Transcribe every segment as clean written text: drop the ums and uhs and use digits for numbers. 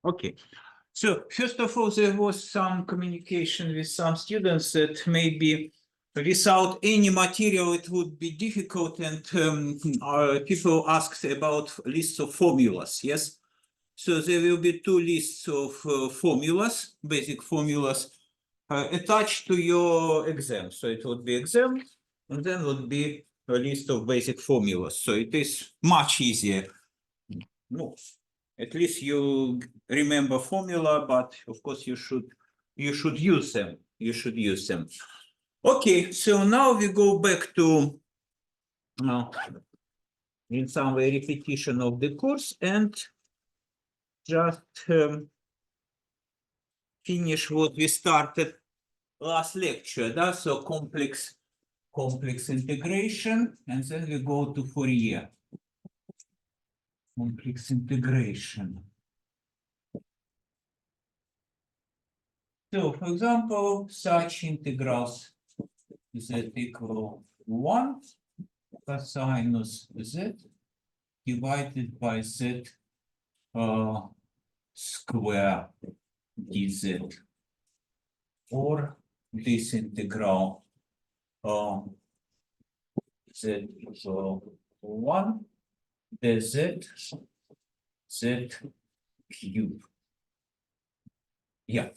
Okay. So first of all, there was some communication with some students that maybe without any material it would be difficult, and people asked about lists of formulas. Yes. So there will be two lists of formulas, basic formulas, attached to your exam. So it would be exam, and then would be a list of basic formulas. So it is much easier. No, at least you remember formula, but of course you should use them. You should use them. Okay, so now we go back to in some way repetition of the course and just finish what we started last lecture. That's a complex integration, and then we go to Fourier. Complex integration. So, for example, such integrals z equal 1 cosinus z divided by z square dz, or this integral z equal 1 dz z cube. Yeah.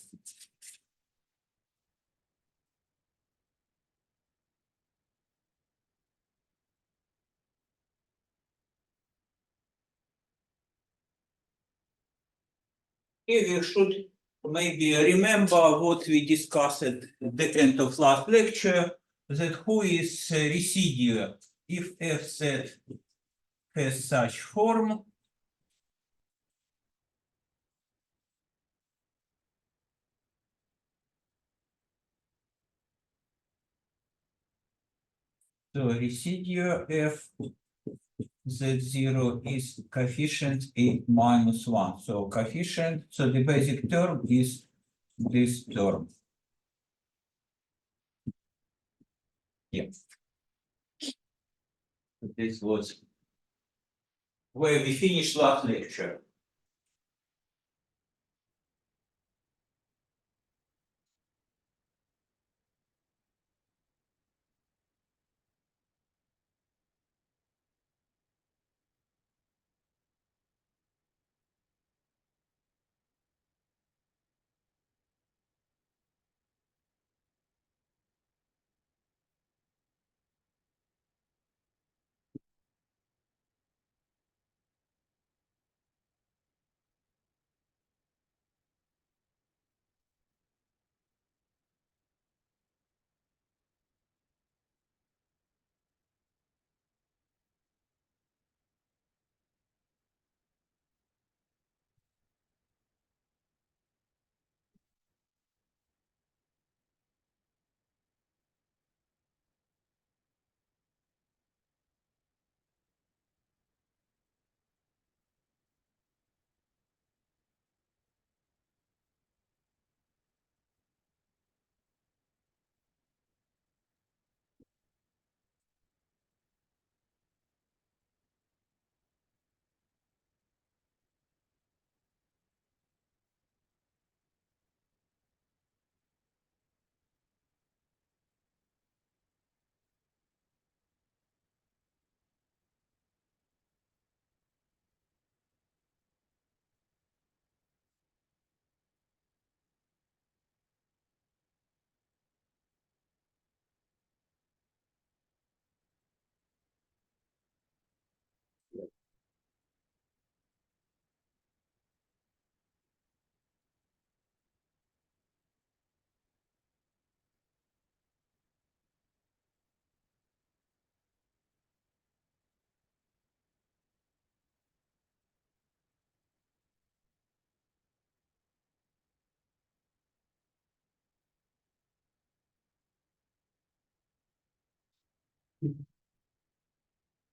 Here we should maybe remember what we discussed at the end of last lecture, that who is residual if fz has such form. So residual f z0 is coefficient a minus 1. So coefficient, so the basic term is this term. Yeah. This was where we finished last lecture.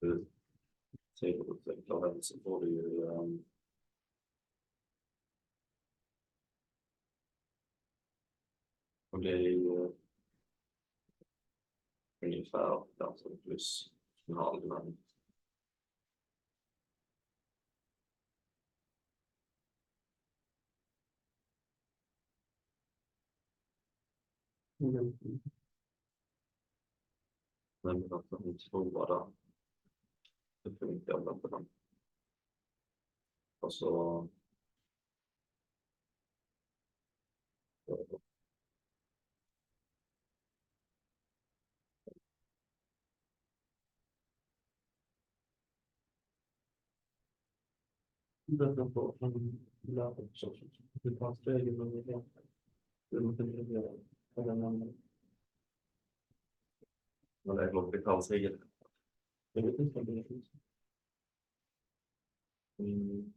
The table of the elements of body ungefär datum plus halvnamn. Men att de svåra. Det funkar inte på dem. Och så. Men det är klart vi kan säga. Jag vet inte vad det är.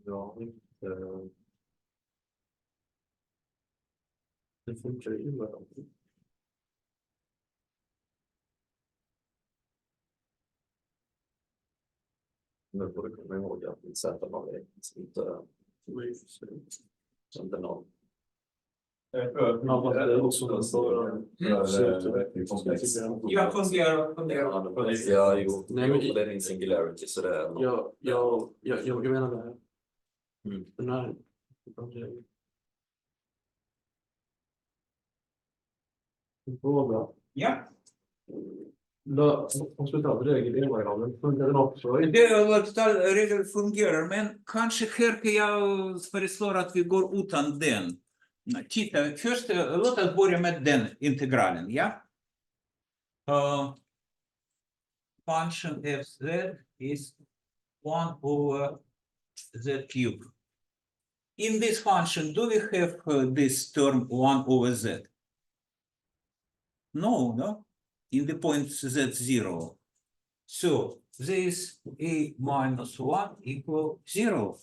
Ja, inte. Det funkar ju med dem. Nu får du komma ihåg att vi sätter man det inte som den har. Jag fungerar. Ja, jo. Nej, men det är en singularity så det är. Jag menar det här. Den här. Fråga. Ja. Hospitalregeln funkar den också? Regel fungerar, men kanske Herke jag föreslår att vi går utan den. Titta, först låt oss börja med den integralen, ja? Function fz is 1 over z cube. In this function, do we have this term 1 over z? No. In the point z0. So this a minus 1 equal 0.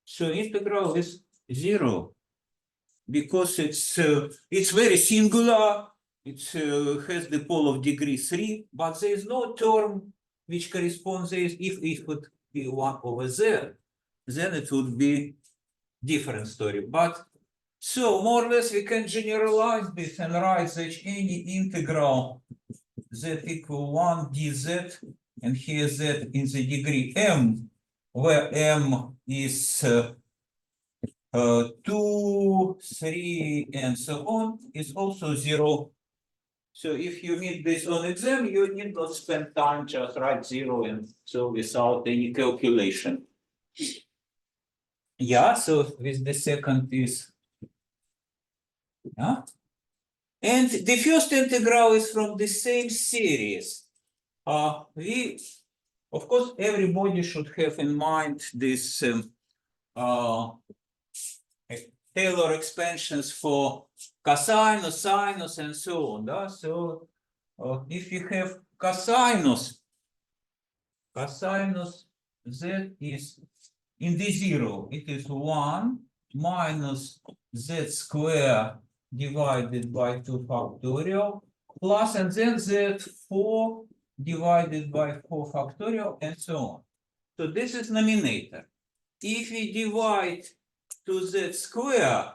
So integral is 0 because it's very singular. It has the pole of degree 3, but there is no term which corresponds if it would be 1 over z, then it would be different story. But so more or less we can generalize this and write that any integral z equal 1 dz, and here z in the degree m, where m is 2, 3, and so on, is also 0. So if you need this on exam, you need not spend time, just write 0 and so without any calculation. Yeah, so with the second is, yeah. And the first integral is from the same series. Of course, everybody should have in mind this Taylor expansions for cosinus, sinus, and so on. So if you have cosinus z is in the 0, it is 1 minus z square divided by 2 factorial plus, and then z4 divided by 4 factorial, and so on. So this is numerator. If we divide to z square,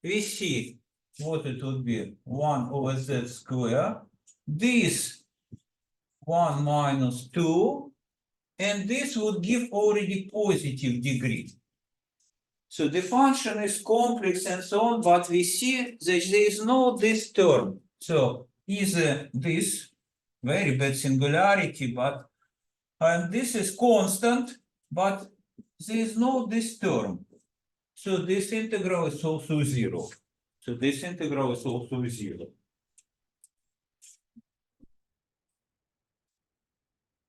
we see what it would be 1 over z square, this 1 minus 2, and this would give already positive degree. So the function is complex and so on, but we see that there is no this term. So either this very bad singularity, but and this is constant, but there is no this term. So this integral is also 0. So this integral is also 0.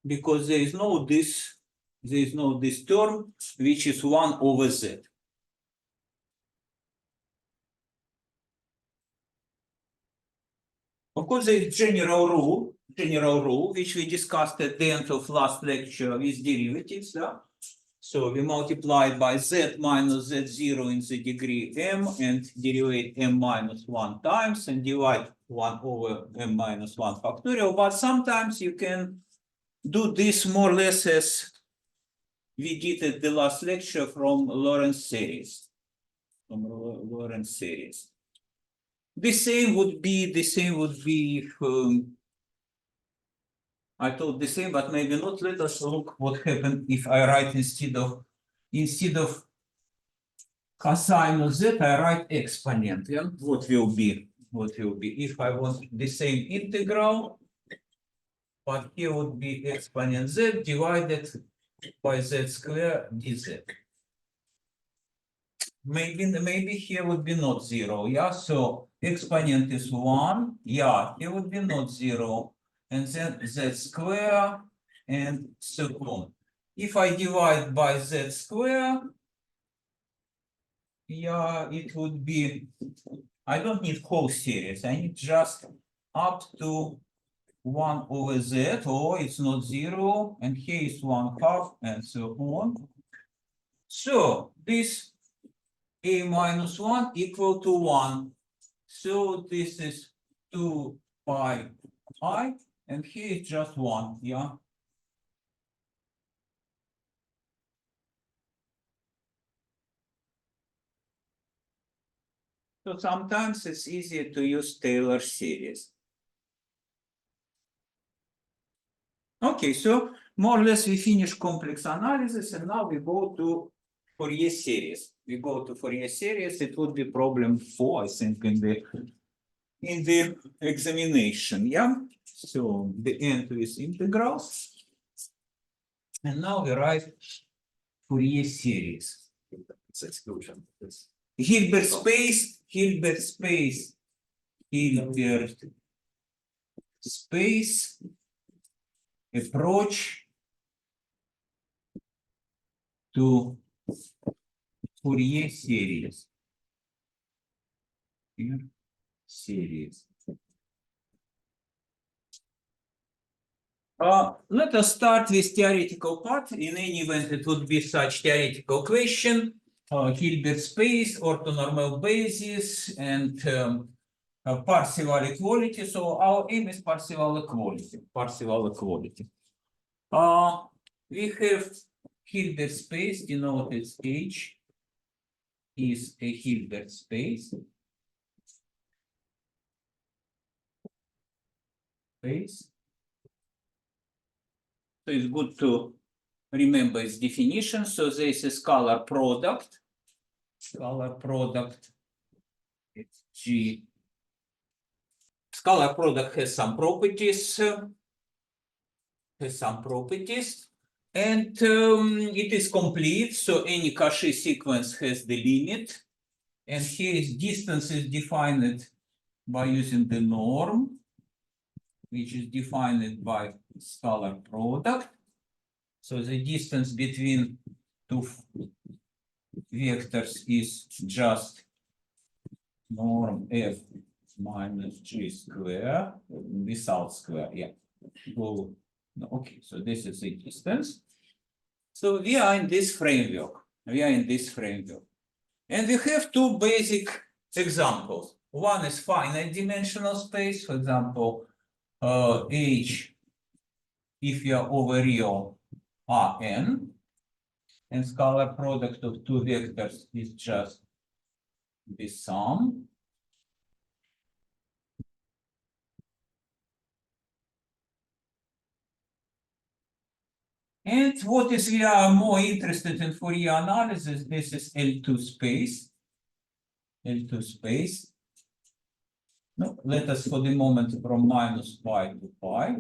Because there is no this term, which is 1 over z. Of course, there is general rule, which we discussed at the end of last lecture with derivatives. Yeah? So we multiply by z minus z0 in the degree m and derivate m minus 1 times and divide 1 over m minus 1 factorial. But sometimes you can do this more or less as we did at the last lecture from Lorentz series. The same would be if I told the same, but maybe not. Let us look what happened if I write instead of cosinus z, I write exponent. Yeah? What will be? what will be if I want the same integral, but here would be exponent z divided by z squared dz. Maybe here would be not 0, yeah? So exponent is 1, yeah, it would be not 0, and then z squared and so on. If I divide by z squared, yeah, it would be, I don't need whole series, I need just up to 1 over z, or it's not 0, and here is 1/2, and so on. So this a minus 1 equal to 1. So this is 2 pi I, and here is just 1, yeah? So sometimes it's easier to use Taylor series. Okay, so more or less we finish complex analysis, and now we go to Fourier series. We go to Fourier series. It would be problem 4, I think, in the examination, yeah? So the end with integrals. And now we write Fourier series. It's exclusion. It's Hilbert space, Hilbert space, Hilbert space, approach to Fourier series. Here, series. Let us start with theoretical part. In any event, it would be such theoretical question. Hilbert space, orthonormal basis, and Parceval equality. So our aim is Parceval equality. Parceval equality. We have Hilbert space denoted as H is a Hilbert space. So it's good to remember its definition. So there is a scalar product. Scalar product. It's G. Scalar product has some properties. And it is complete. So any Cauchy sequence has the limit. And here is distance is defined by using the norm, which is defined by scalar product. So the distance between two vectors is just norm f minus g square without square, yeah. Well, okay, so this is the distance. So we are in this framework. And we have two basic examples. One is finite dimensional space, for example, H, if you are over real, Rn, and scalar product of two vectors is just the sum. And what is we are more interested in Fourier analysis, this is L2 space. L2 space. No, let us for the moment from minus pi to pi.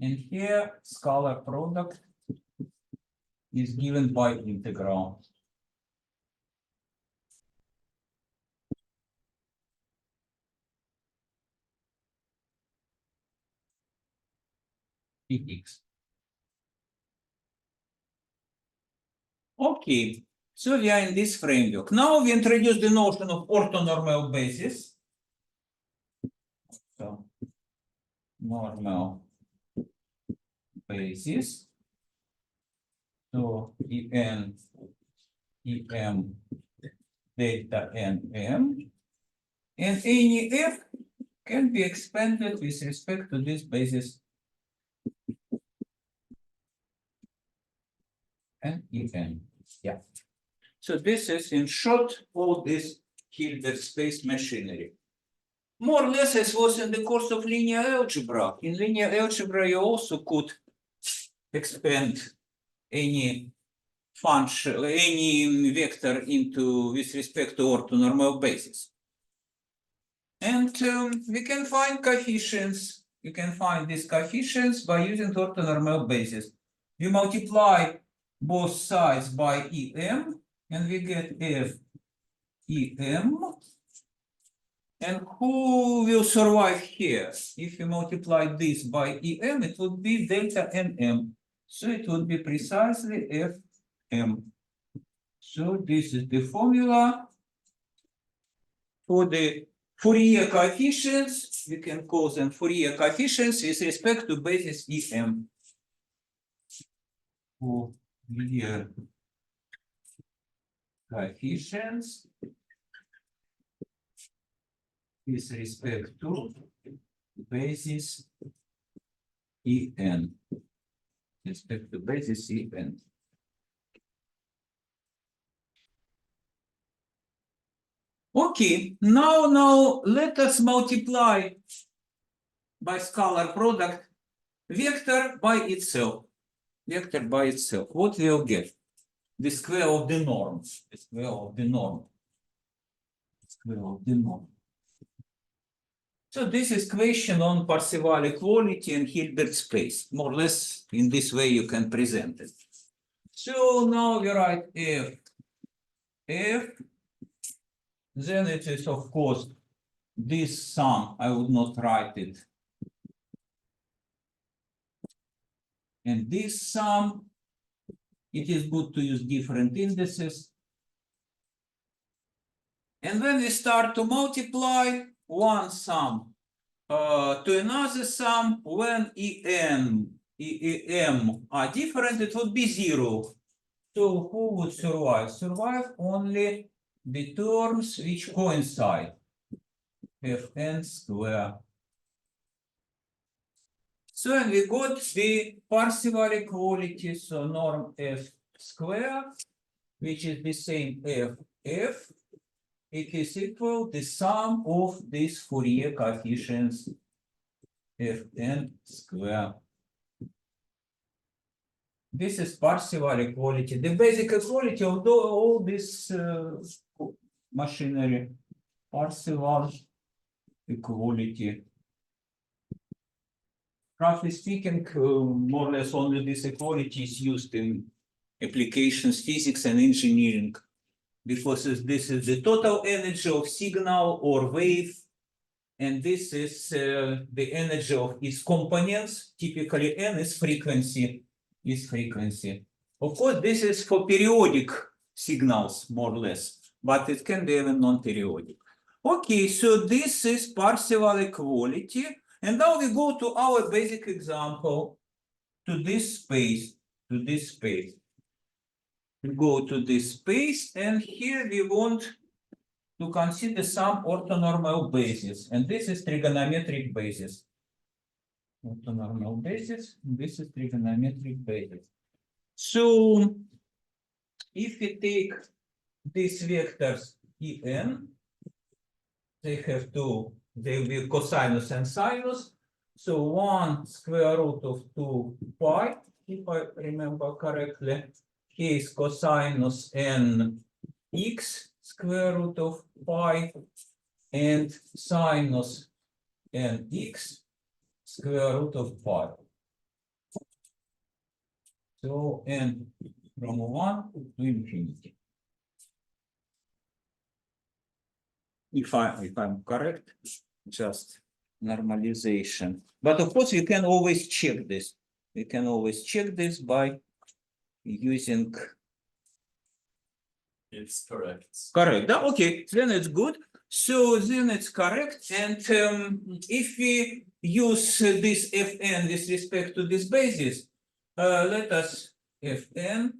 And here scalar product is given by integral. Px. Okay, so we are in this framework. Now we introduce the notion of orthonormal basis. So, normal basis. So, En, Em, delta Nm. And any f can be expanded with respect to this basis and En. Yeah. So this is in short all this Hilbert space machinery. More or less as was in the course of linear algebra. In linear algebra, you also could expand any function, any vector into with respect to orthonormal basis. And we can find coefficients. You can find these coefficients by using orthonormal basis. We multiply both sides by EM, and we get F EM. And who will survive here? If you multiply this by EM, it would be delta NM. So it would be precisely FM. So this is the formula for the Fourier coefficients. We can call them Fourier coefficients with respect to basis EM. Fourier coefficients with respect to basis En. Respect to basis En. Okay, now let us multiply by scalar product vector by itself. Vector by itself. What we'll get? The square of the norm. The square of the norm. Square of the norm. So this is question on Parceval equality and Hilbert space. More or less in this way you can present it. So now we write F. Then it is, of course, this sum. I would not write it. And this sum, it is good to use different indices. And when we start to multiply one sum to another sum, when EM are different, it would be 0. So who would survive? Survive only the terms which coincide. Fn square. So and we got the Parceval equality, so norm F square, which is the same F. It is equal the sum of these Fourier coefficients Fn square. This is Parceval equality, the basic equality of all this machinery. Parceval equality. Roughly speaking, more or less only this equality is used in applications, physics and engineering, because this is the total energy of signal or wave, and this is the energy of its components. Typically, n is frequency. Of course, this is for periodic signals, more or less, but it can be even non-periodic. Okay, so this is Parceval equality. And now we go to our basic example, to this space, We go to this space, and here we want to consider some orthonormal basis, and this is trigonometric basis. Orthonormal basis, this is trigonometric basis. So, if we take these vectors En, they will be cosinus and sinus. So 1 square root of 2 pi, if I remember correctly, here is cosinus n x square root of pi and sinus n x square root of pi. So n from 1 to infinity. If I'm correct, just normalization. But of course, you can always check this. We can always check this by using. It's correct. Correct. Okay, then it's good. So then it's correct. And if we use this Fn with respect to this basis, let us Fn,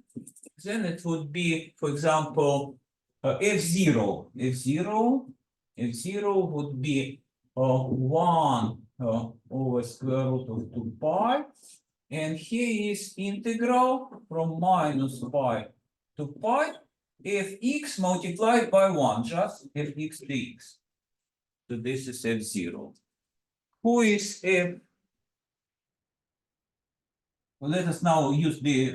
then it would be, for example, F0. F0 would be 1 over square root of 2 pi. And here is integral from minus pi to pi, fx multiplied by 1, just fx dx. So this is F0. Who is F? Well, let us now use the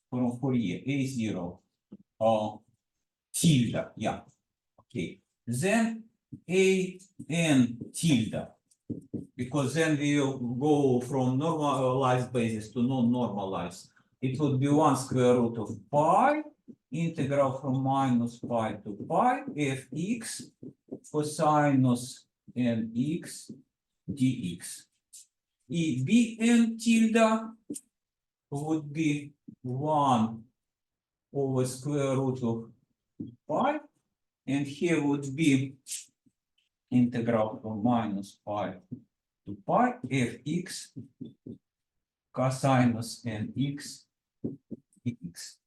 from Fourier, A0. Tilde, yeah. Okay. Then a n tilde, because then we will go from normalized basis to non-normalized. It would be 1 square root of pi, integral from minus pi to pi, fx cosinus nx dx. Bn tilde would be 1 over square root of pi, and here would be integral from minus pi to pi fx cosinus nx dx.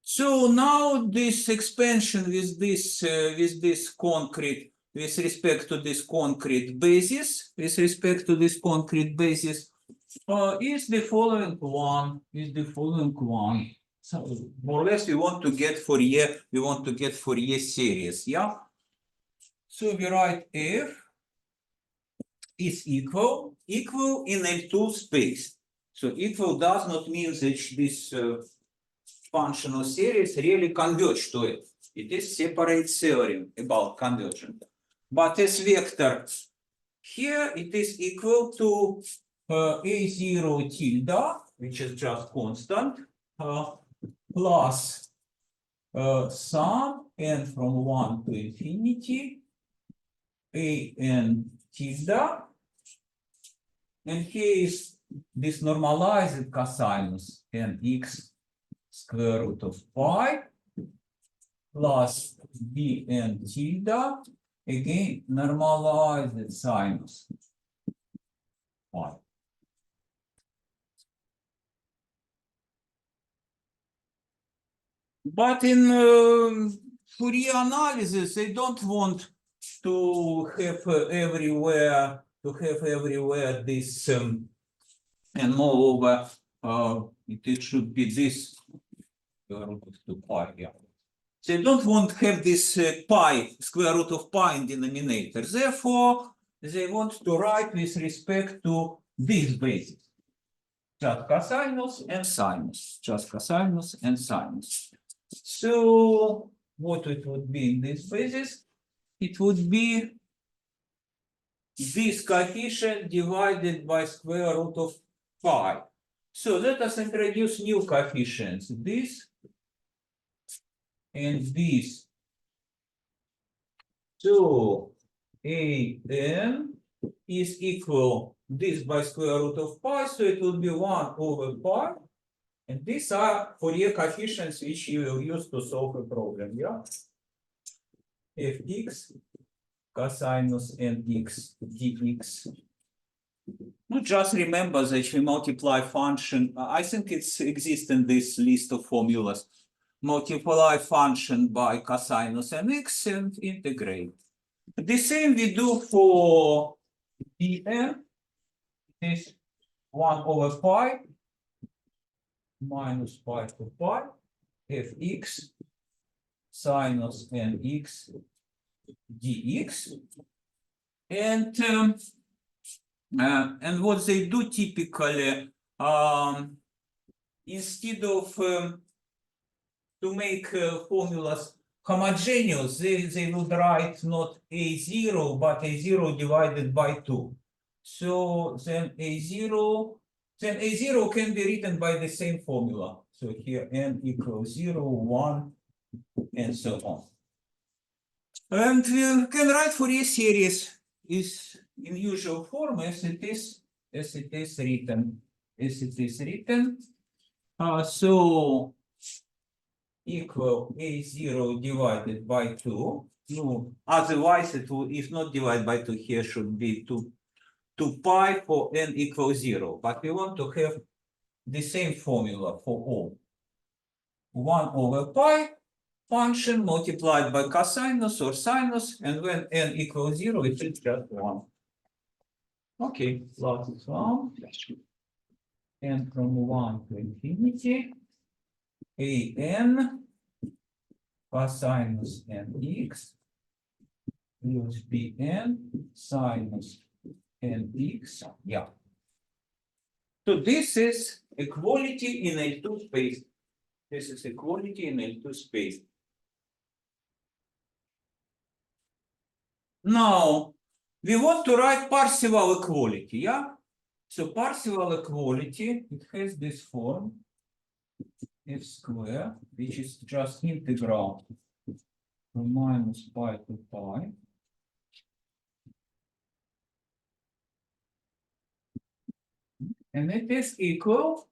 So now this expansion with this concrete, with respect to this concrete basis, is the following one. So more or less we want to get Fourier series, yeah? So we write f is equal in L2 space. So equal does not mean that this functional series really converge to it. It is separate theorem about conversion. But as vector, here it is equal to a0 tilde, which is just constant, plus sum n from 1 to infinity, an tilde, and here is this normalized cosinus nx square root of pi plus bn tilde, again normalized sinus pi. But in Fourier analysis, they don't want to have everywhere this and moreover it should be this root of 2 pi, yeah. They don't want to have this pi, square root of pi in denominator. Therefore, they want to write with respect to this basis. Just cosinus and sinus. Just cosinus and sinus. So what it would be in this basis? It would be this coefficient divided by square root of pi. So let us introduce new coefficients. This and this. So an is equal this by square root of pi, so it will be 1 over pi. And these are Fourier coefficients which you will use to solve a problem, yeah? Fx cosinus nx dx. No, just remember that we multiply function. I think it exists in this list of formulas. Multiply function by cosinus nx and integrate. The same we do for Bn. This 1 over pi minus pi to pi fx sinus nx dx. And what they do typically, instead of to make formulas homogeneous, they would write not a0 but a0 divided by 2. So then a0 can be written by the same formula. So here n equals 0, 1, and so on. And we can write Fourier series is in usual form as it is written. So equal a0 divided by 2. No, otherwise it will, if not divided by 2, here should be 2 pi for n equals 0. But we want to have the same formula for all. 1 over pi function multiplied by cosinus or sinus, and when n equals 0, it is just 1. Okay, plus 1. And from 1 to infinity, an cosinus nx plus bn sinus nx, yeah. So this is equality in L2 space. This is equality in L2 space. Now, we want to write Parceval equality, yeah? So Parceval equality, it has this form, f square, which is just integral from minus pi to pi. And it is equal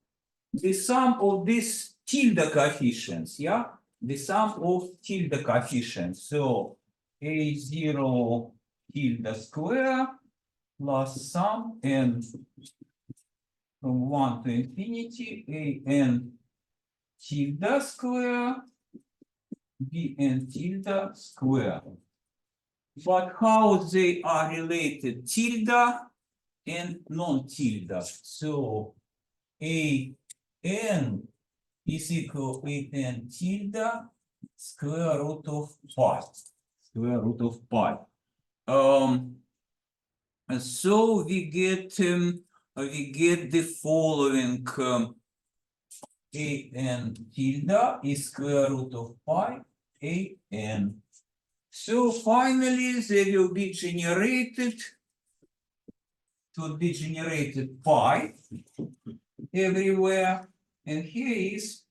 the sum of these tilde coefficients, yeah? The sum of tilde coefficients. So A0 tilde square plus sum n from 1 to infinity, an tilde square, bn tilde square. But how they are related? Tilde and non-tilde. So an is equal to an tilde square root of pi. Square root of pi. And so we get the following. An tilde is square root of pi an. So finally, they will be generated. It will be generated pi everywhere. And here is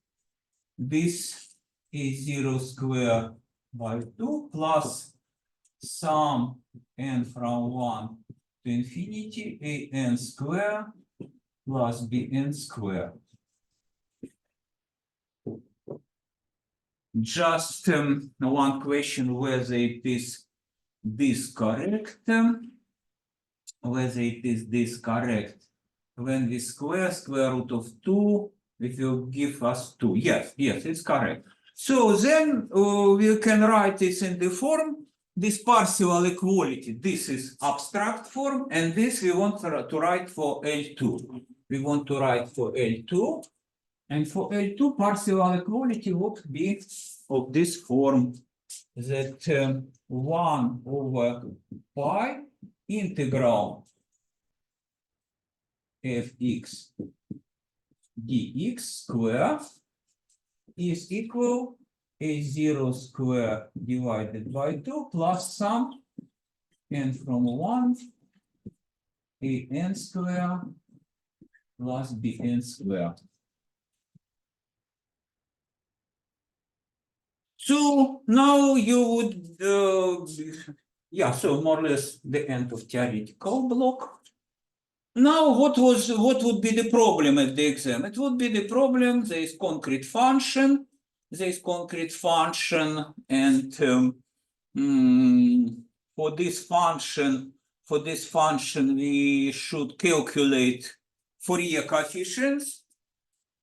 this A0 square by 2 plus sum n from 1 to infinity an square plus bn square. Just one question whether it is this correct, whether it is this correct. When we square root of 2, it will give us 2. Yes, it's correct. So then we can write this in the form, this Parceval equality. This is abstract form, and this we want to write for L2. We want to write for L2. And for L2, Parceval equality would be of this form, that 1 over pi integral fx dx square is equal A0 square divided by 2 plus sum n from 1 an square plus bn square. So now you would, so more or less the end of theoretical block. Now, what would be the problem at the exam? It would be the problem, there is concrete function, and for this function, we should calculate Fourier coefficients.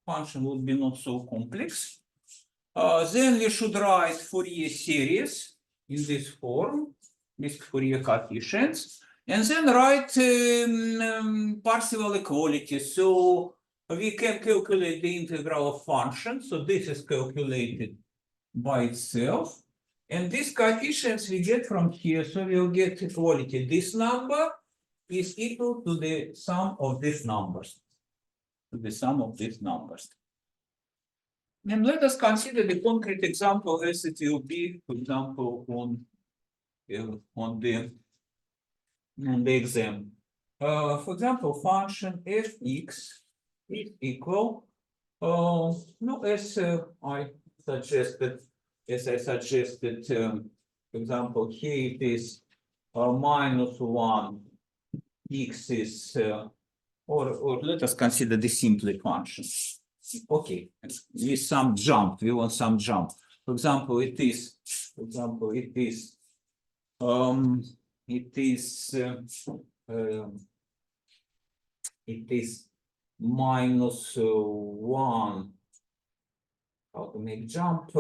Function would be not so complex. Then we should write Fourier series in this form, with Fourier coefficients, and then write Parceval equality. So we can calculate the integral of function. So this is calculated by itself. And these coefficients we get from here. So we'll get equality. This number is equal to the sum of these numbers. And let us consider the concrete example as it will be, for example, on the exam. For example, function fx is equal, as I suggested, for example, here it is -1, x is, or let us consider the simple function. Okay, with some jump, we want some jump. For example, it is -1. How to make jump?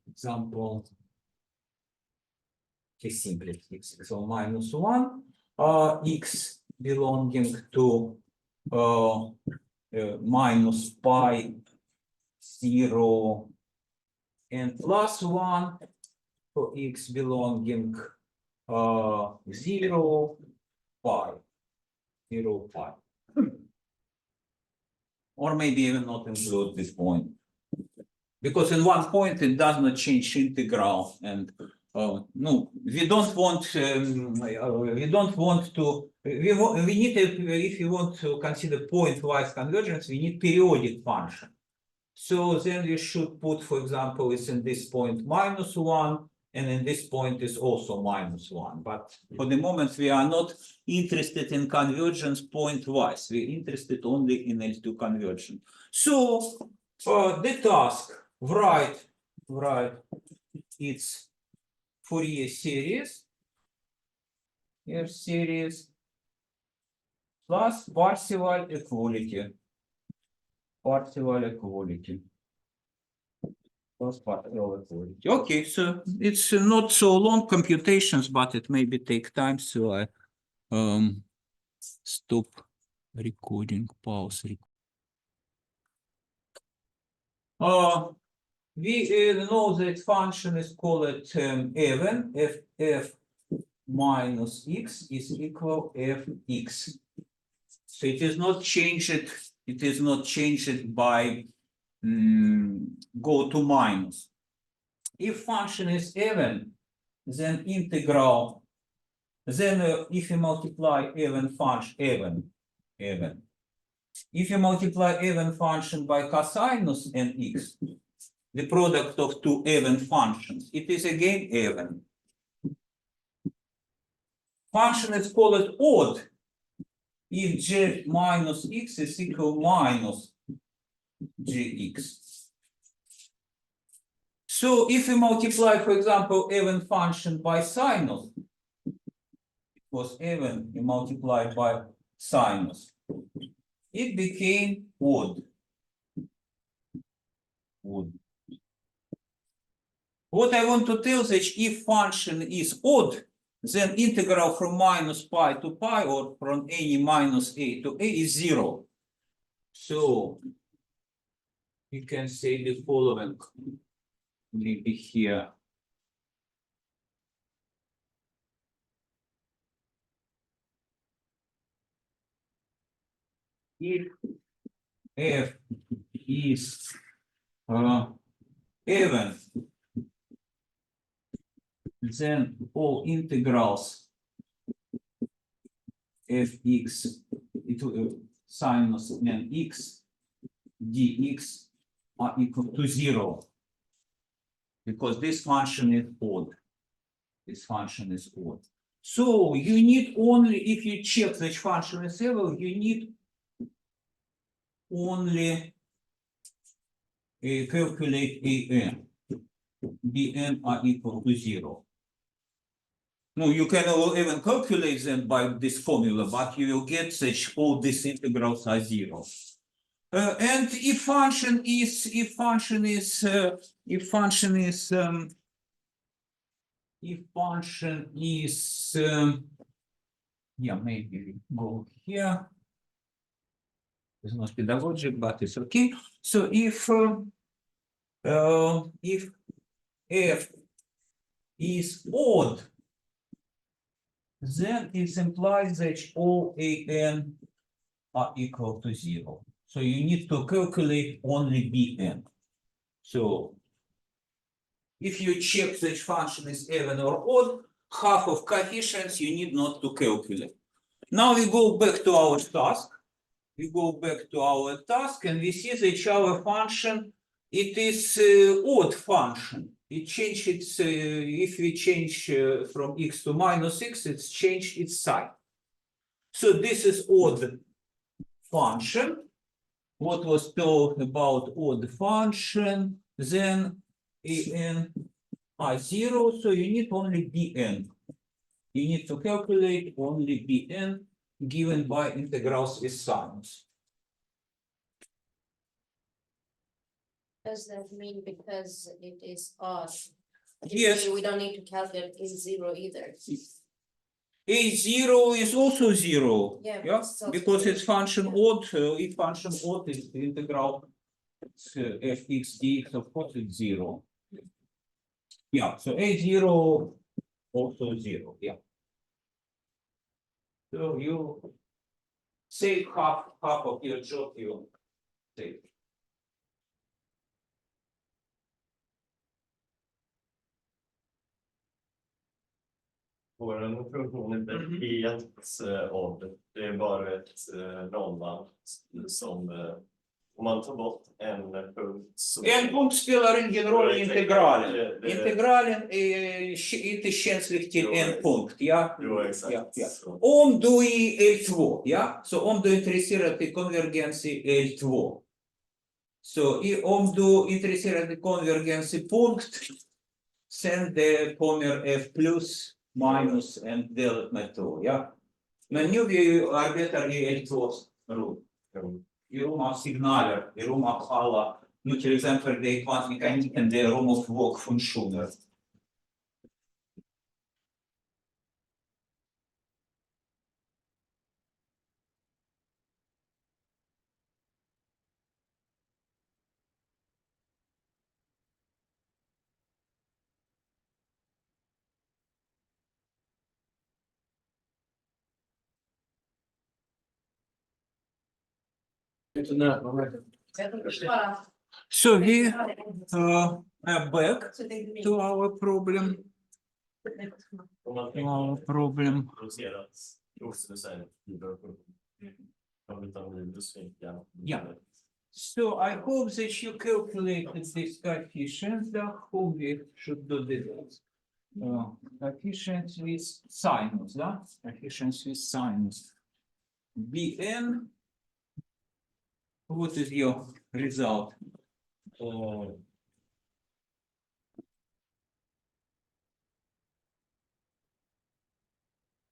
Example, simply x, so -1, x belonging to minus pi 0 and +1 for x belonging 0 pi. or maybe even not include this point. Because in one point it does not change integral, and no, we don't want to, we need, if you want to consider pointwise convergence, we need periodic function. So then we should put, for example, is in this point -1, and in this point is also -1. But for the moment, we are not interested in convergence pointwise. We're interested only in L2 conversion. So the task, write its Fourier series, here series plus Parceval equality. Parceval equality. Okay, so it's not so long computations, but it maybe take time, so I stop recording, pause. We know that function is called even if f minus x is equal fx. So it is not changed. It is not changed by go to minus. If function is even, then integral. Then if you multiply even function even. If you multiply even function by cosinus nx, the product of two even functions, it is again even. Function is called odd if g minus x is equal minus gx. So if you multiply, for example, even function by sinus, it was even, you multiply by sinus, it became odd. What I want to tell is that if function is odd, then integral from minus pi to pi or from any minus a to a is 0. So you can say the following, maybe here. If f is even, then all integrals fx sinus nx dx are equal to 0, because this function is odd. This function is odd. So you need only, if you check which function is even, you need only calculate an. Bn are equal to 0. No, you can even calculate them by this formula, but you will get such all these integrals are 0. And if function is yeah, maybe we go here. It's not pedagogic, but it's okay. So if f is odd, then it implies that all an are equal to 0. So you need to calculate only bn. So if you check that function is even or odd, half of coefficients you need not to calculate. Now we go back to our task. And we see that our function, it is odd function. It changed its, if we change from x to minus x, it's changed its sign. So this is odd function. What was told about odd function, then an are 0, so you need only bn. You need to calculate only bn given by integrals with signs. Does that mean because it is odd? Yes. We don't need to calculate in 0 either. A0 is also 0. Yeah, Yeah, because it's function odd. If function odd is the integral fx dx, of course it's 0. Yeah, so A0 also 0. Yeah. So you save half of your job. You state. Vår funktion är Mhm. helt av, det är bara ett ramband som om man tar bort en punkt så... En punkt spelar ingen roll i integralen. Det- Integralen är inte känslig till Jo, en punkt. Ja? Jo, exakt. Ja, ja. Så. Om du är i L2, ja? Så om du är intresserad i konvergens i L2. Så om du är intresserad i konvergens i punkt, sen det kommer F plus minus en delat med 2. Ja? Men nu vi arbetar i L2-rum. I rum av signaler, i rum av alla. Nu till exempel det är kvantmekaniken, det är rum av vågfunktioner. Inte närmare mig. So we are back to our problem. Om man Our problem. producerat oxygen utan minus vinkeln. Ja. So I hope that you calculated this coefficient. I hope we should do this. Coefficient with sinus, да? Coefficient with sinus. Bn. What is your result?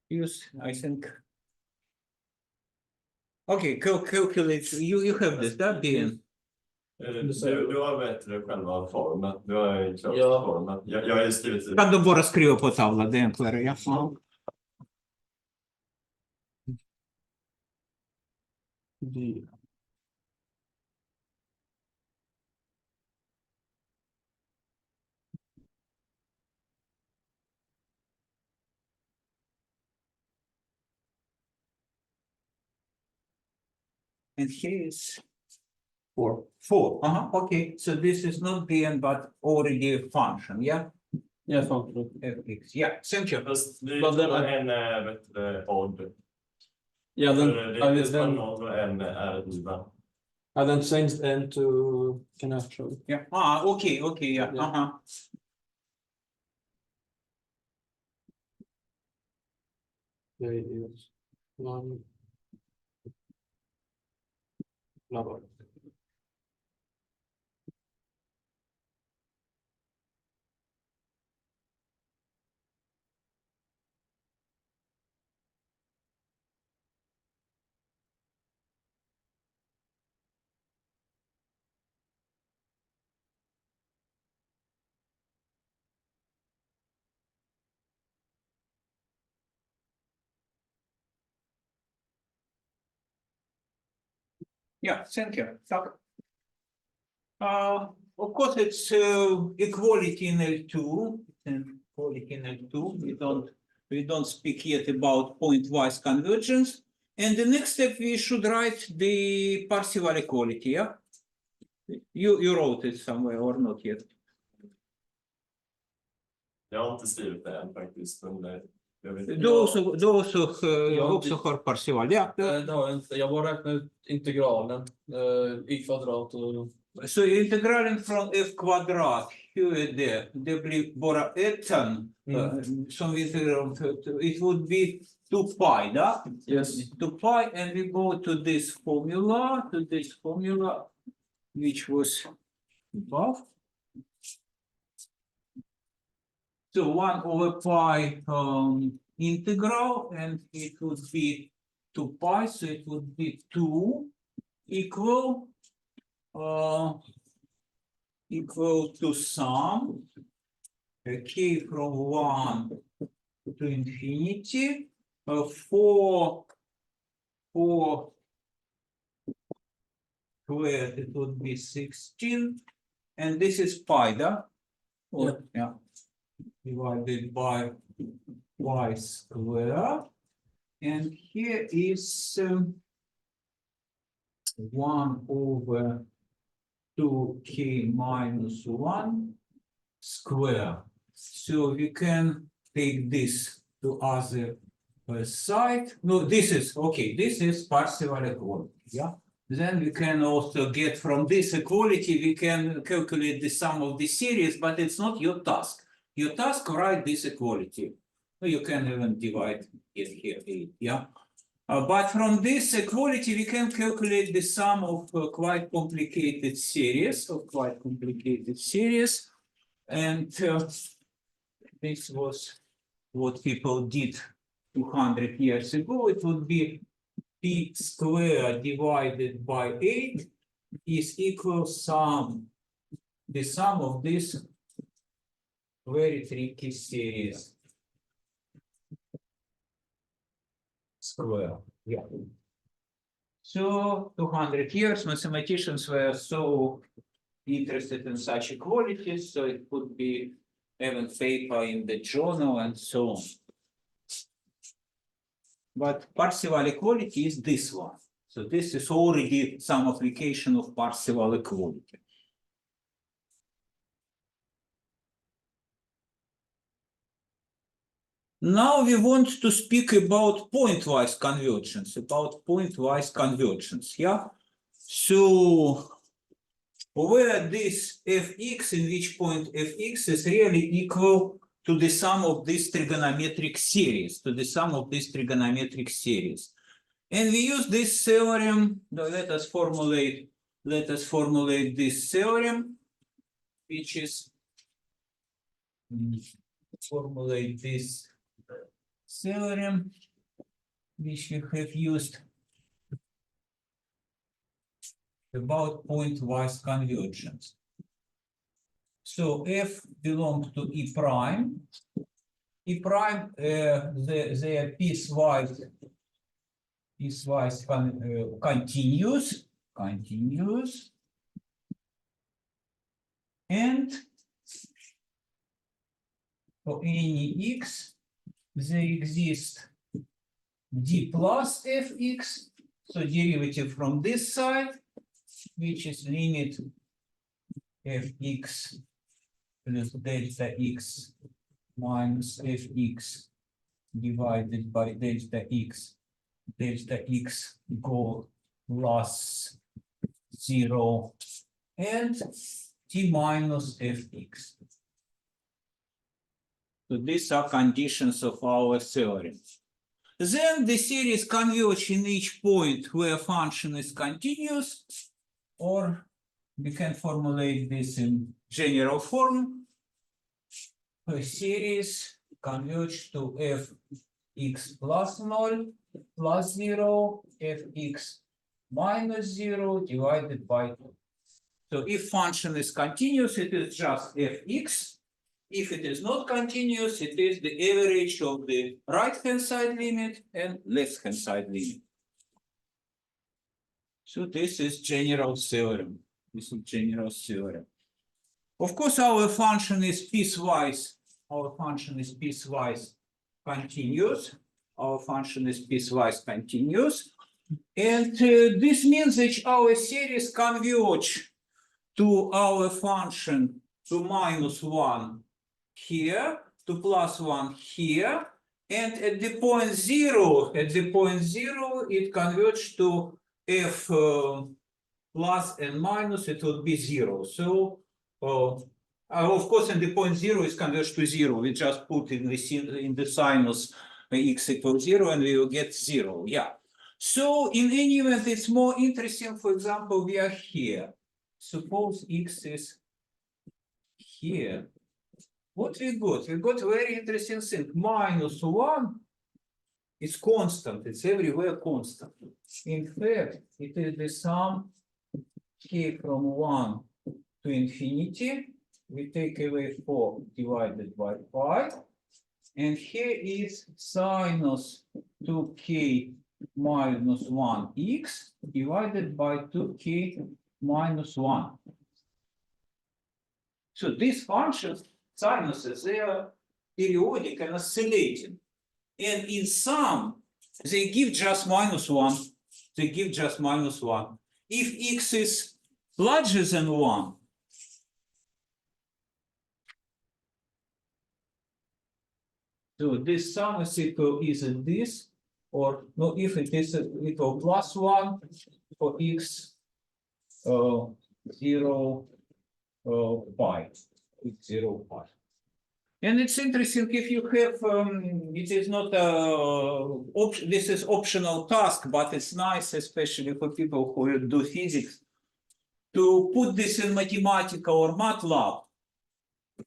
Use, I think. Okay, calculate. You have this, that Bn. Du har bättre själva formen. Du har ju klart Ja. formen. Jag har ju skrivit ut. Kan du bara skriva på tavlan, det är enklare. Ja. And here is 4. 4. Okay, so this is not Bn but already a function, yeah? Ja, fan. Fx. Yeah, thank you. Fast vi Vad den tar är- en bättre odd. Ja, För den, det I är will just then, noll och en är given. I then changed n to, can I show? Yeah. Okay, yeah. Yeah. There is one. Blah, blah. Yeah, thank you. Так. Of course, it's equality in L2. Equality in L2. We don't speak yet about pointwise convergence. And the next step, we should write the Parceval equality. Yeah, you wrote it somewhere or not yet? Jag har inte skrivit det än faktiskt. Men jag vet Du också har Parceval. Ja. Det har jag inte. Jag bara räknar ut integralen. I kvadrat och... Så integralen från f kvadrat, hur är det? Det blir bara ettan som vi säger, it would be 2 pi, да? Yes. 2 pi, and we go to this formula, which was above. So 1 over pi integral, and it would be 2 pi, so it would be 2 equal to sum k from 1 to infinity 4 squared, it would be 16, and this is pi, да? Yeah. Divided by y square, and here is 1 over 2k minus 1 square. So we can take this to other side. No, this is okay. This is Parceval equality. Yeah. Then we can also get from this equality, we can calculate the sum of the series, but it's not your task. Your task, write this equality. You can even divide it here, 8, yeah. But from this equality, we can calculate the sum of quite complicated series, and this was what people did 200 years ago. It would be p squared divided by 8 is equal the sum of this very tricky series square. Yeah. So 200 years, mathematicians were so interested in such equalities, so it could be even paper in the journal and so on. But Parceval equality is this one. So this is already some application of Parceval equality. Now we want to speak about pointwise convergence, yeah? So where this fx, in which point fx is really equal to the sum of this trigonometric series, And we use this theorem. Let us formulate this theorem, which is which we have used about pointwise convergence. So f belongs to E prime. E prime, they are piecewise continuous, and for any x, they exist d plus fx, so derivative from this side, which is limit fx plus delta x minus fx divided by delta x go plus 0 and t minus fx. So these are conditions of our theorem. Then the series converge in each point where function is continuous, or we can formulate this in general form. A series converge to fx plus 0 plus 0, fx minus 0 divided by 2. So if function is continuous, it is just fx. If it is not continuous, it is the average of the right-hand side limit and left-hand side limit. So this is general theorem. Of course, our function is piecewise. Continuous. And this means that our series converge to our function to minus 1 here, to plus 1 here, and at the point 0, it converges to f plus and minus, it would be 0. So of course, in the point 0 is converged to 0. We just put in the sinus x equals 0 and we will get 0. Yeah. So in any event, it's more interesting. For example, we are here. Suppose x is here. What we got? We got very interesting thing. Minus 1 is constant. It's everywhere constant. In fact, it is the sum k from 1 to infinity. We take away 4 divided by 5. And here is sinus 2k minus 1x divided by 2k minus 1. So these functions, sinuses, they are periodic and oscillating. And in sum, they give just minus 1. if x is larger than 1, so this sum is equal either this, or no, if it is equal plus 1 for x 0 pi, it's 0 pi. And it's interesting if you have, it is not a, this is optional task, but it's nice, especially for people who do physics, to put this in Mathematica or MATLAB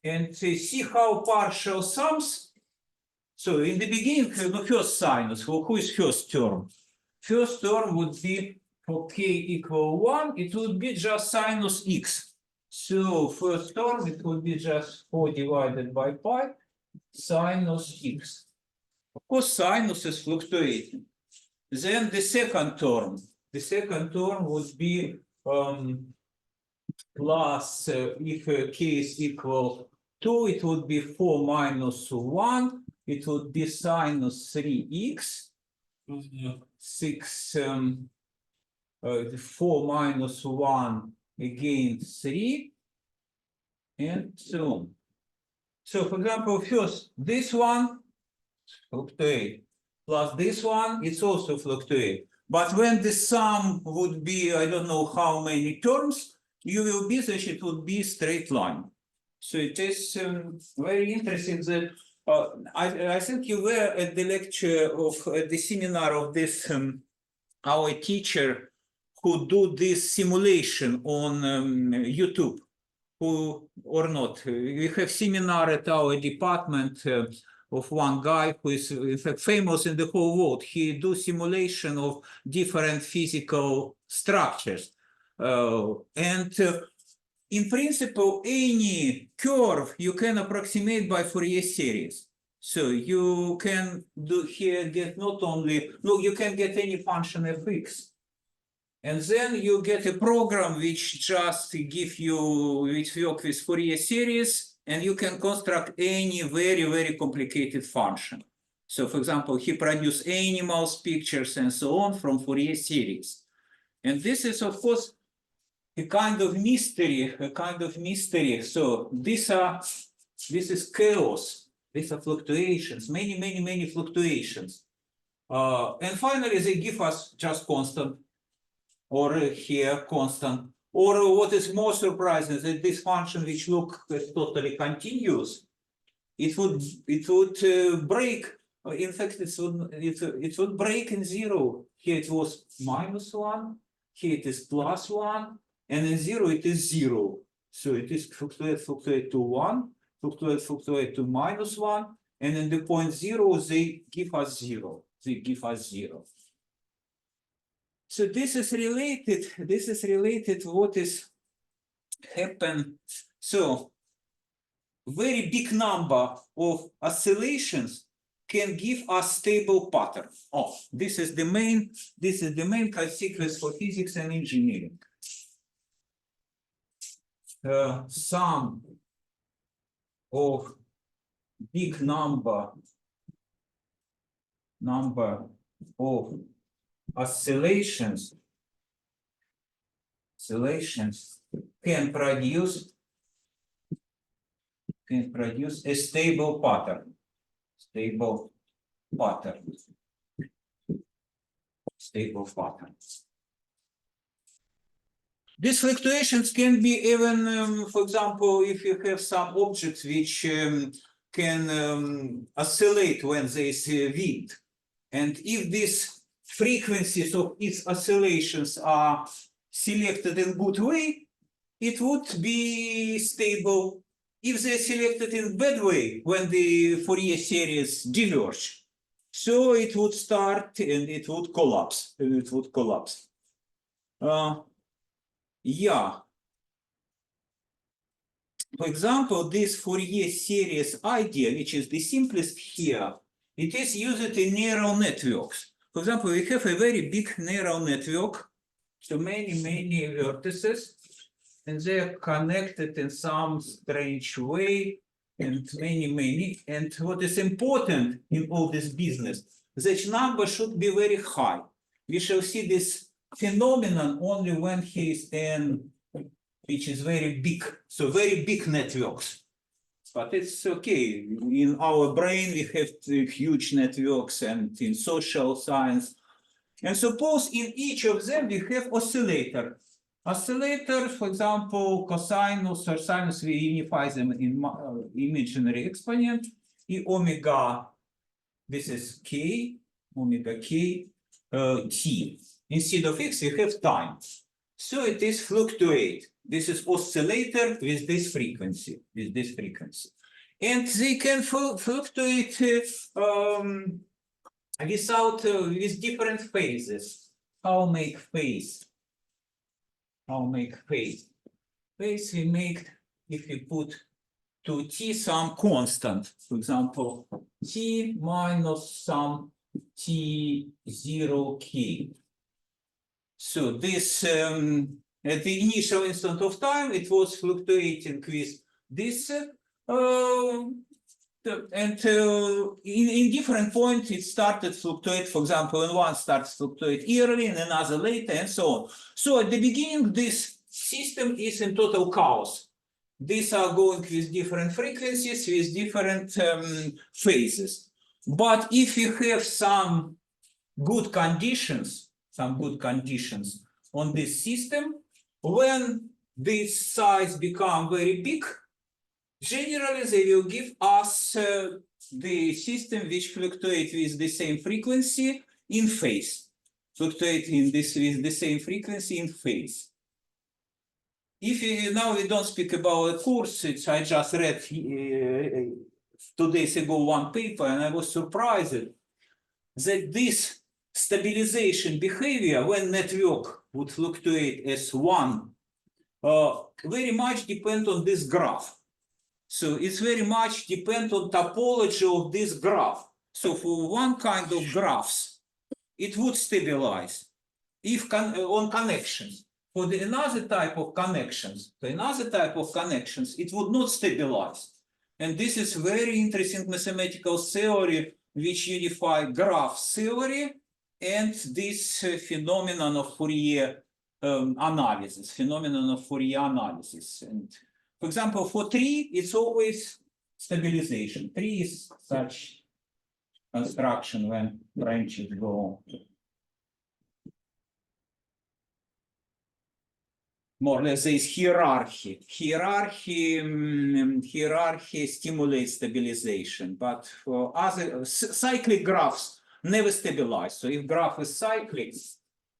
and see how partial sums. So in the beginning, the first sinus, who is first term? First term would be for k equal 1, it would be just sinus x. So first term, it would be just 4 divided by pi sinus x. Of course, sinus is fluctuating. Then the second term would be plus, if k is equal 2, it would be 4 minus 1, it would be sinus 3x, 6, 4 minus 1, again 3, and so on. So for example, first this one fluctuate, plus this one, it's also fluctuate. But when the sum would be, I don't know how many terms, you will be that it would be straight line. So it is very interesting that I think you were at the lecture of the seminar of this our teacher who do this simulation on YouTube, who or not. We have seminar at our department of one guy who is in fact famous in the whole world. He do simulation of different physical structures. In principle, any curve you can approximate by Fourier series. So you can do here get not only, no, you can get any function fx. And then you get a program which just give you, which work with Fourier series, and you can construct any very, very complicated function. So for example, he produced animals, pictures, and so on from Fourier series. And this is, of course, a kind of mystery, So this is chaos, these are fluctuations, many fluctuations. And finally, they give us just constant, or here constant, or what is more surprising is that this function, which looks totally continuous, it would break. In fact, it would break in 0. Here it was -1, here it is +1, and in 0 it is 0. So it is fluctuate to 1, fluctuate to -1, and in the point 0 they give us 0. So this is related to what is happen. So very big number of oscillations can give us stable pattern. Oh, this is the main consequence for physics and engineering. Sum of big number of oscillations can produce a stable pattern. These fluctuations can be even, for example, if you have some objects which can oscillate when there is wind, and if these frequencies of its oscillations are selected in good way, it would be stable. If they're selected in bad way, when the Fourier series diverge, so it would start and it would collapse. Yeah. For example, this Fourier series idea, which is the simplest here, it is used in neural networks. For example, we have a very big neural network, so many vertices, and they are connected in some strange way, and many. And what is important in all this business, that number should be very high. We shall see this phenomenon only when he is in, which is very big, so very big networks. But it's okay. In our brain, we have huge networks, and in social science. And suppose in each of them we have oscillator. Oscillator, for example, cosinus or sinus, we unify them in imaginary exponent. E omega, this is k, omega k, t. Instead of x, we have time. So it is fluctuate. This is oscillator with this frequency, And they can fluctuate with different phases. How make phase? Phase we make if we put to t some constant, for example, t minus some t0k. So this at the initial instant of time, it was fluctuating with this, in different points, it started fluctuate. For example, in one starts fluctuate early, in another later, and so on. So at the beginning, this system is in total chaos. These are going with different frequencies, with different phases. But if you have some good conditions on this system, when this size become very big, generally they will give us the system which fluctuate with the same frequency in phase. Fluctuate in this with the same frequency in phase. If now we don't speak about a course, I just read 2 days ago one paper, and I was surprised that this stabilization behavior when network would fluctuate as one very much depend on this graph. So it's very much depend on topology of this graph. So for one kind of graphs, it would stabilize if on connections. For the another type of connections, it would not stabilize. And this is very interesting mathematical theory which unify graph theory and this phenomenon of Fourier analysis. And for example, for tree, it's always stabilization. Tree is such construction when branches go more or less. There is hierarchy. Hierarchy stimulates stabilization, but for other cyclic graphs never stabilize. So if graph is cyclic,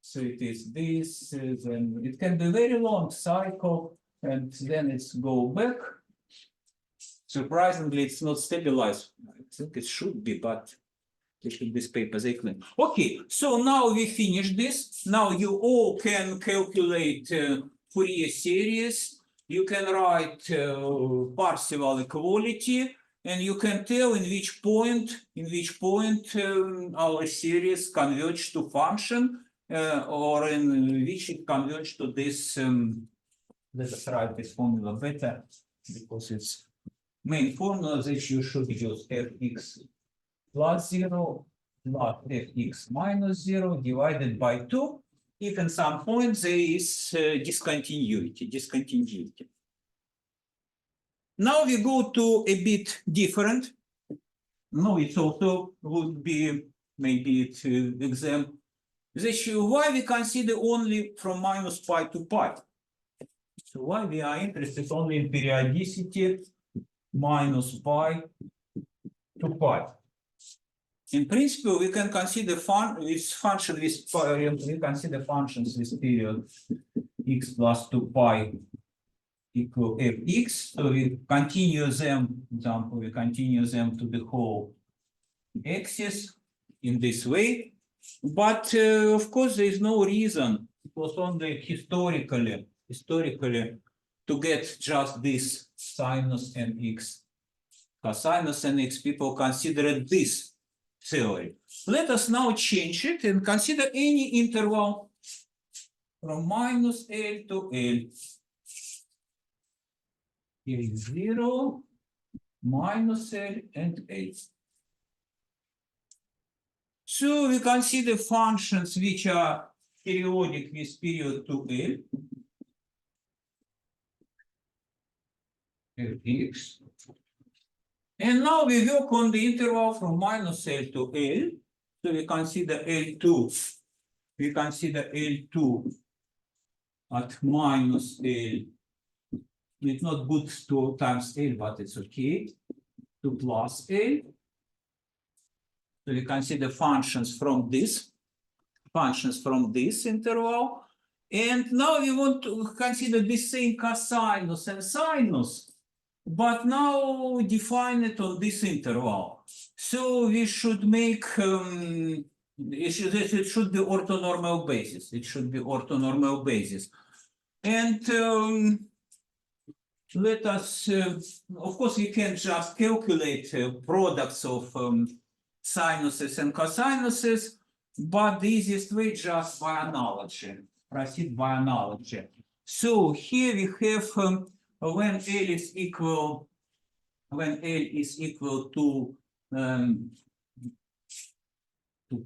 so it is this, then it can be very long cycle, and then it's go back. Surprisingly, it's not stabilized. I think it should be, but this paper they claim. Okay, so now we finish this. Now you all can calculate Fourier series. You can write Parceval equality, and you can tell in which point our series converges to function, or in which it converges to this. Let us write this formula better, because it's main formula that you should use fx plus 0 plus fx minus 0 divided by 2. If in some point there is discontinuity. Now we go to a bit different. No, it also would be maybe it's exam. Why we consider only from minus pi to pi? So why we are interested only in periodicity minus pi to pi? In principle, we can consider functions with period x plus 2 pi equal fx. So we continue them, example, we continue them to the whole axis in this way. But of course, there is no reason. It was only historically to get just this sinus and x. Cosinus and x, people considered this theory. Let us now change it and consider any interval from minus L to L. Here is 0, minus L, and L. So we consider functions which are periodic with period to L. Fx. And now we work on the interval from minus L to L. So we consider L2. We consider L2 at minus L. It's not good 2 times L, but it's okay. 2 plus L. So we consider functions from this interval. And now we want to consider the same cosinus and sinus, but now define it on this interval. So we should make, it should be orthonormal basis. It should be orthonormal basis. And let us, of course, we can just calculate products of sinuses and cosinuses, but the easiest way just by analogy. Proceed by analogy. So here we have when L is equal to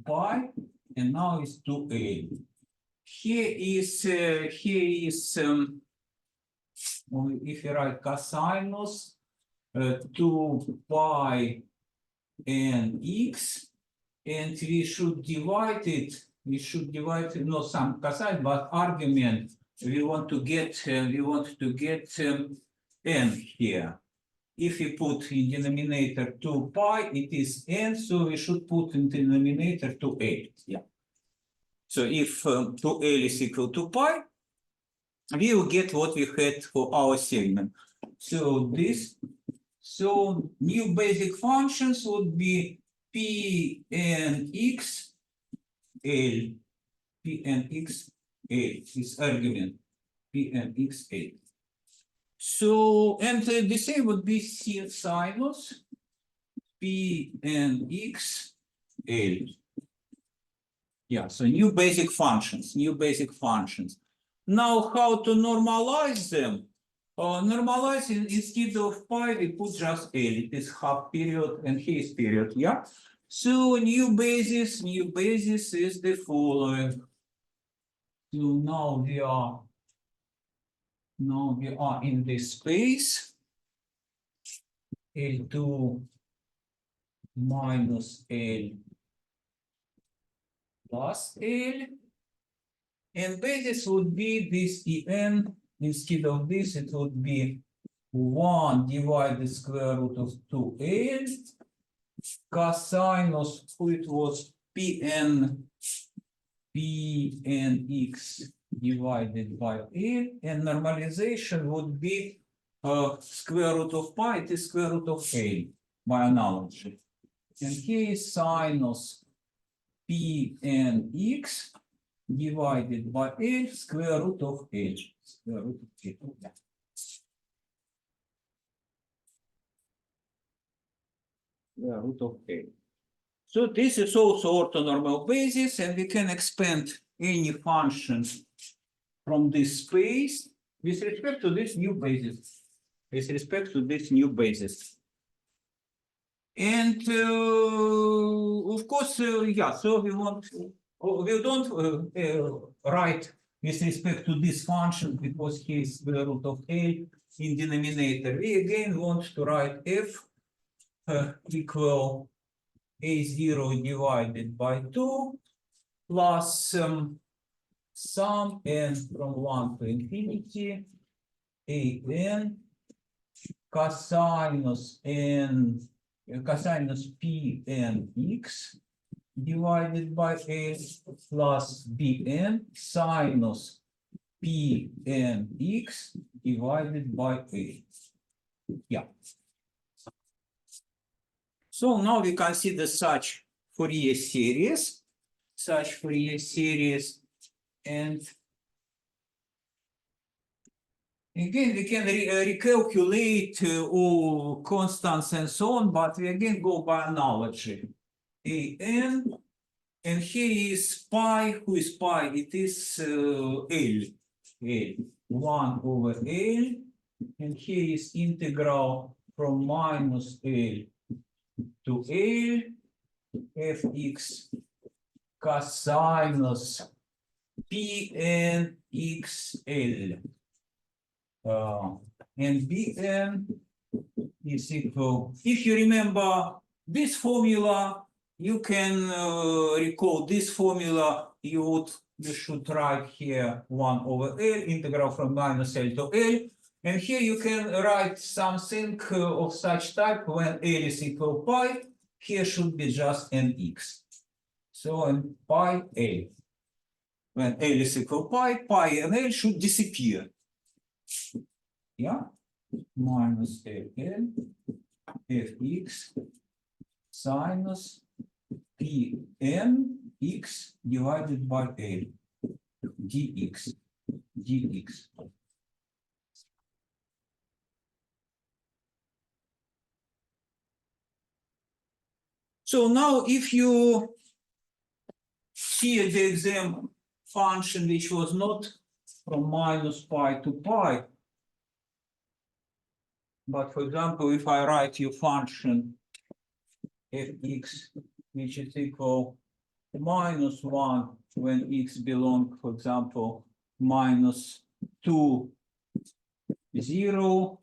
pi, and now it's to L. Here is if you write cosinus 2 pi and x, and we should divide it. Not some cosine, but argument. We want to get n here. If we put in denominator 2 pi, it is n, so we should put in denominator 2a. Yeah. So if 2l is equal to pi, we will get what we had for our segment. So new basic functions would be p and x L, P and X L is argument, P and X L. So, and the same would be sinus, P and X L. Yeah, so new basic functions. Now, how to normalize them? Normalize instead of pi, we put just L. It is half period and here is period, yeah? So new basis is the following. So now we are in this space. L2 minus L plus L. And basis would be this En. Instead of this, it would be 1 divided square root of 2L. Cosinus, it was Pn x divided by L, and normalization would be square root of pi, it is square root of L by analogy. And here is sinus Pn x divided by L, square root of L. Square root of L. Yeah. Root of A. So this is also orthonormal basis, and we can expand any function from this space with respect to this new basis. And of course, yeah. So we don't write with respect to this function because here is square root of A in denominator. We again want to write f equal a0 divided by 2 plus sum n from 1 to infinity an cosinus p n x divided by a plus bn sinus p n x divided by a. Yeah. So now we consider such Fourier series, and again we can recalculate all constants and so on, but we again go by analogy. An, and here is pi. Who is pi? It is L, 1 over L, and here is integral from minus L to L fx cosinus Pn xl. And Bn is equal, if you remember this formula, you can recall this formula, you should write here 1 over L, integral from minus L to L. And here you can write something of such type when L is equal pi, here should be just nx. So and pi L. When L is equal pi, pi and L should disappear. Yeah, minus Ln fx sinus Pn x divided by L dx. So now if you see the exam function which was not from minus pi to pi, but for example, if I write you function fx which is equal to minus 1 when x belong, for example, minus 2, 0,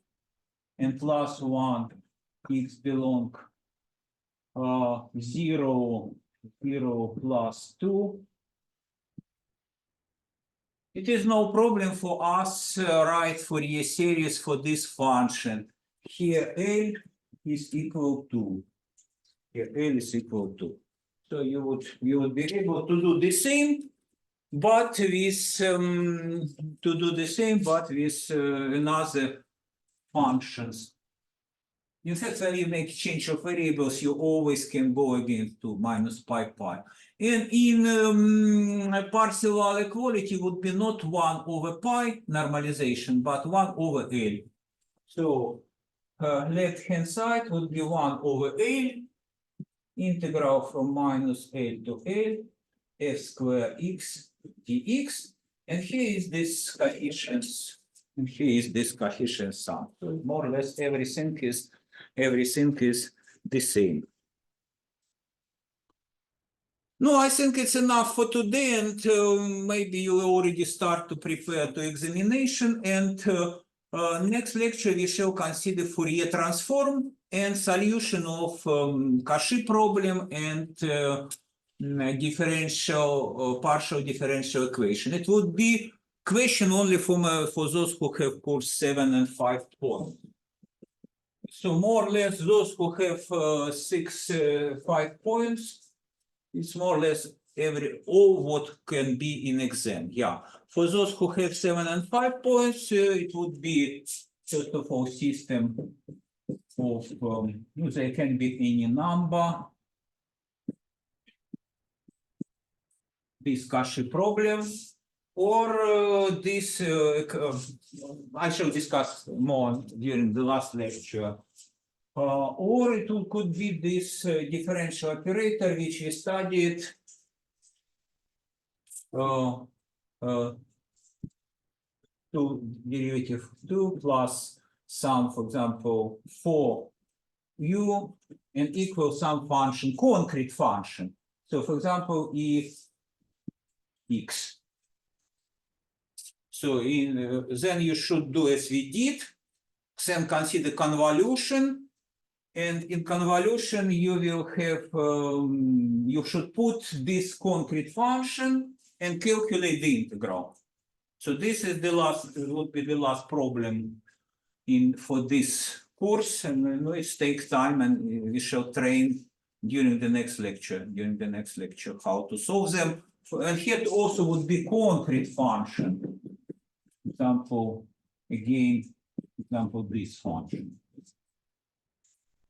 and plus 1, x belong 0, 0 plus 2. It is no problem for us write Fourier series for this function. Here L is equal to. Here L is equal to. So you would be able to do the same, but with another functions. In fact, when you make change of variables, you always can go again to minus pi pi. And in Parceval equality would be not 1 over pi normalization, but 1 over L. So left-hand side would be 1 over L, integral from minus L to L, f square x dx. And here is this coefficient. And here is this coefficient sum. So more or less everything is the same. No, I think it's enough for today, and maybe you already start to prepare to examination. And next lecture we shall consider Fourier transform and solution of Cauchy problem and partial differential equation. It would be question only for those who have course 7 and 5 points. So more or less those who have 5 points, it's more or less all what can be in exam. Yeah. For those who have 7 and 5 points, it would be first of all system of there can be any number. This Cauchy problem, or this I shall discuss more during the last lecture. Or it could be this differential operator which we studied. Two derivative 2 plus some, for example, 4u and equal some function, concrete function. So, for example, if x. So then you should do as we did, then consider convolution, and in convolution you will have, you should put this concrete function and calculate the integral. So this is the last, would be the last problem for this course, and it takes time, and we shall train during the next lecture, how to solve them. And here also would be concrete function. Example, this function.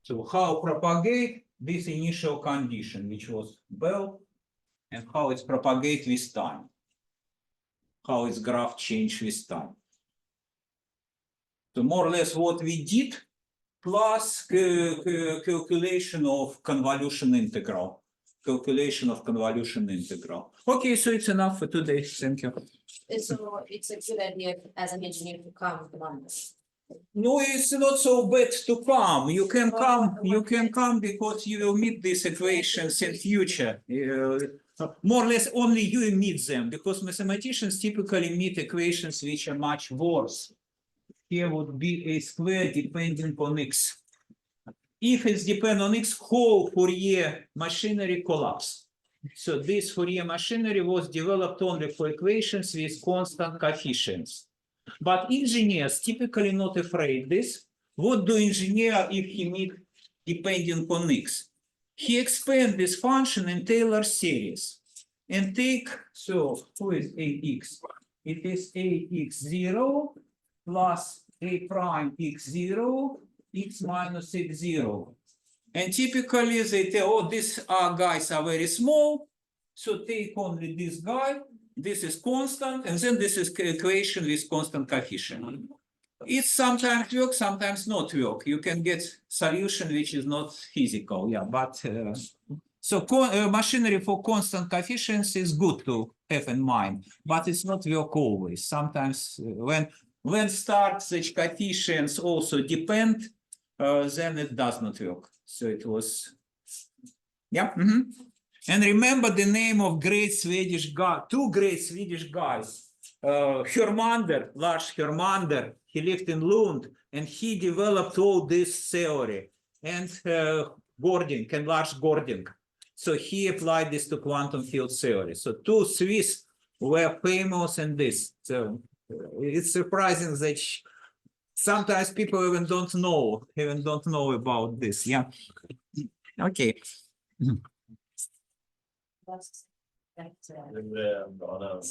So how propagate this initial condition, which was Bell, and how it's propagate with time. How its graph change with time. So more or less what we did, plus calculation of convolution integral. Okay, so it's enough for today. Thank you. So it's a good idea as an engineer to count the numbers. No, it's not so bad to come. You can Oh, come. You okay. can come because you will meet these equations in future. More or less, only you meet them because mathematicians typically meet equations which are much worse. Here would be a square depending on x. If it's depend on x, whole Fourier machinery collapse. So this Fourier machinery was developed only for equations with constant coefficients. But engineers typically not afraid this. What do engineer if he meet depending on x? He expand this function in Taylor series and take, so who is ax? It is ax0 plus a prime x0 x minus x0. And typically they tell, oh, these guys are very small. So take only this guy, this is constant, and then this is equation with constant coefficient. It sometimes works, sometimes not work. You can get solution which is not physical, yeah, but so machinery for constant coefficients is good to have in mind, but it's not work always. Sometimes when start such coefficients also depend, then it does not work. So it was, yeah. And remember the name of great Swedish guy, two great Swedish guys, Hermander, Lars Hermander, he lived in Lund, and he developed all this theory, and Gording, and Lars Gording. So he applied this to quantum field theory. So two Swiss were famous in this. So it's surprising that sometimes people even don't know about this. Yeah. Okay. That's, Det är bra där.